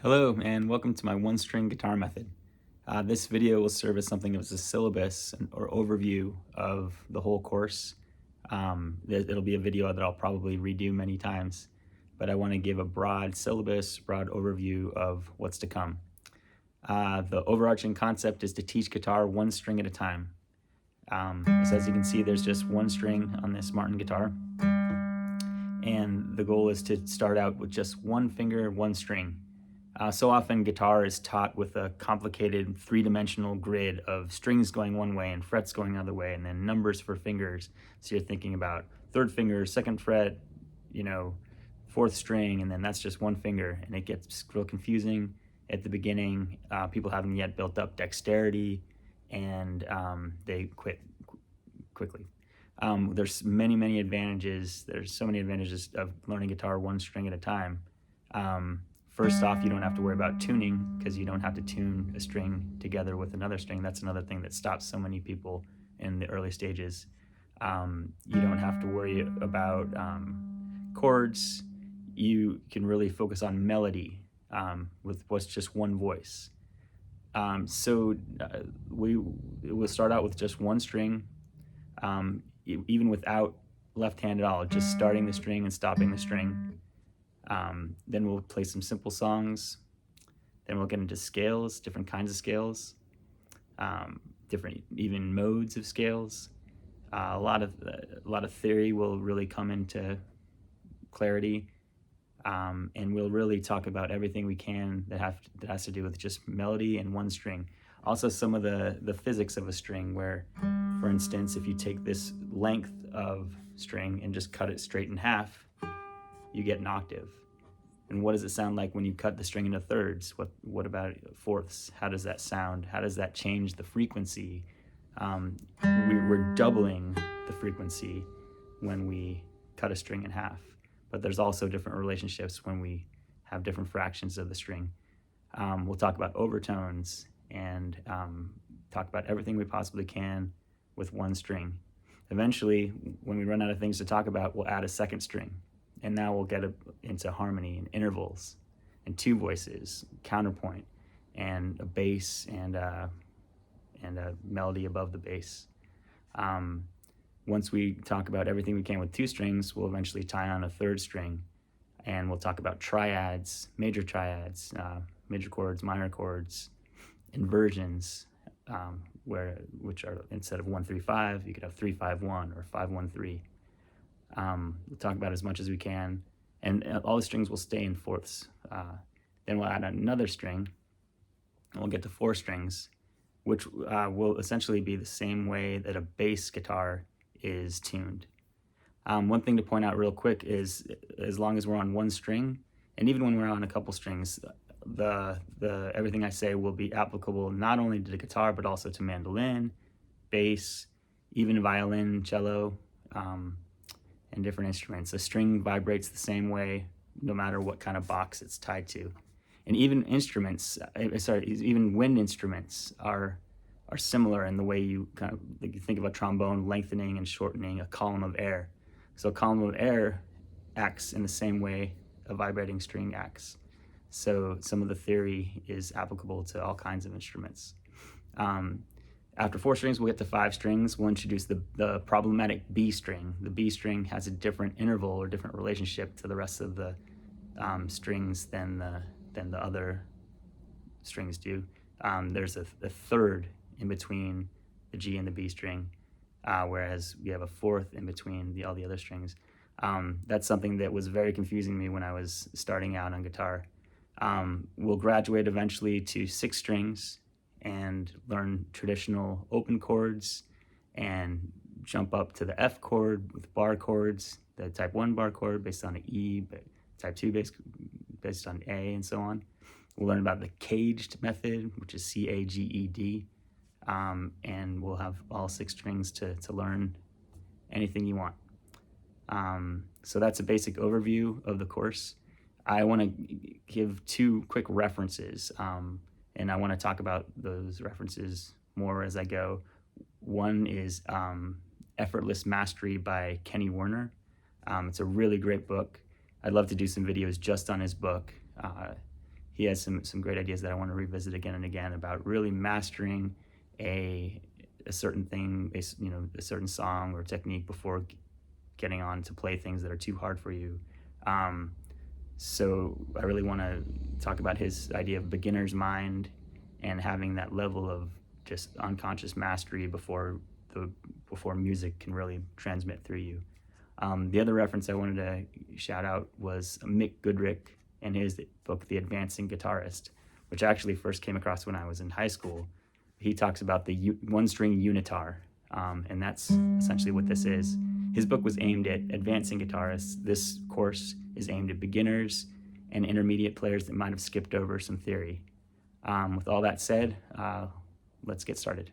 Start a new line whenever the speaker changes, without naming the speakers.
Hello and welcome to my one-string guitar method. This video will serve as something of a syllabus or overview of the whole course. It'll be a video that I'll probably redo many times, but I want to give a broad syllabus, broad overview of what's to come. The overarching concept is to teach guitar one string at a time. So as you can see, there's just one string on this Martin guitar, and the goal is to start out with just one finger, one string. So often guitar is taught with a complicated three-dimensional grid of strings going one way and frets going the other way, and then numbers for fingers. So you're thinking about third finger, second fret, fourth string, and then that's just one finger, and it gets real confusing at the beginning. People haven't yet built up dexterity, and they quit quickly. There's many advantages. There's so many advantages of learning guitar one string at a time. First off, you don't have to worry about tuning because you don't have to tune a string together with another string. That's another thing that stops so many people in the early stages. You don't have to worry about chords. You can really focus on melody with what's just one voice. We will start out with just one string, even without left hand at all, just starting the string and stopping the string. Then we'll play some simple songs. Then we'll get into scales, different kinds of scales, different even modes of scales. A lot of theory will really come into clarity, and we'll really talk about everything we can that has to do with just melody and one string. Also, some of the physics of a string, where, for instance, if you take this length of string and just cut it straight in half, you get an octave. And what does it sound like when you cut the string into thirds? What about fourths? How does that sound? How does that change the frequency? We're doubling the frequency when we cut a string in half. But there's also different relationships when we have different fractions of the string. We'll talk about overtones and talk about everything we possibly can with one string. Eventually, when we run out of things to talk about, we'll add a second string. And now we'll get into harmony and intervals and two voices, counterpoint, and a bass and a melody above the bass. Once we talk about everything we can with two strings, we'll eventually tie on a third string, and we'll talk about triads, major chords, minor chords, inversions, which are, instead of 1-3-5, you could have 3-5-1 or 5-1-3. We'll talk about as much as we can, and all the strings will stay in fourths. Then we'll add another string, and we'll get to four strings, which will essentially be the same way that a bass guitar is tuned. One thing to point out real quick is, as long as we're on one string, and even when we're on a couple strings, everything I say will be applicable not only to the guitar but also to mandolin, bass, even violin, cello, and different instruments. The string vibrates the same way no matter what kind of box it's tied to. And even even wind instruments are similar in the way you think of a trombone lengthening and shortening a column of air. So a column of air acts in the same way a vibrating string acts. So some of the theory is applicable to all kinds of instruments. After four strings, we'll get to five strings. We'll introduce the problematic B string. The B string has a different interval or different relationship to the rest of the strings than the other strings do. There's a third in between the G and the B string, whereas we have a fourth in between all the other strings. That's something that was very confusing to me when I was starting out on guitar. We'll graduate eventually to six strings and learn traditional open chords and jump up to the F chord with bar chords, the type 1 bar chord based on an E, but type 2 based on A, and so on. We'll learn about the caged method, which is C-A-G-E-D, and we'll have all six strings to learn anything you want. So that's a basic overview of the course. I want to give two quick references, and I want to talk about those references more as I go. One is Effortless Mastery by Kenny Werner. It's a really great book. I'd love to do some videos just on his book. he has some great ideas that I want to revisit again and again about really mastering a certain thing, a certain song or technique before getting on to play things that are too hard for you. So I really want to talk about his idea of beginner's mind and having that level of just unconscious mastery before music can really transmit through you. The other reference I wanted to shout out was Mick Goodrick and his book, The Advancing Guitarist, which I actually first came across when I was in high school. He talks about the one-string unitar, and that's essentially what this is. His book was aimed at advancing guitarists. This course is aimed at beginners and intermediate players that might have skipped over some theory. With all that said, let's get started.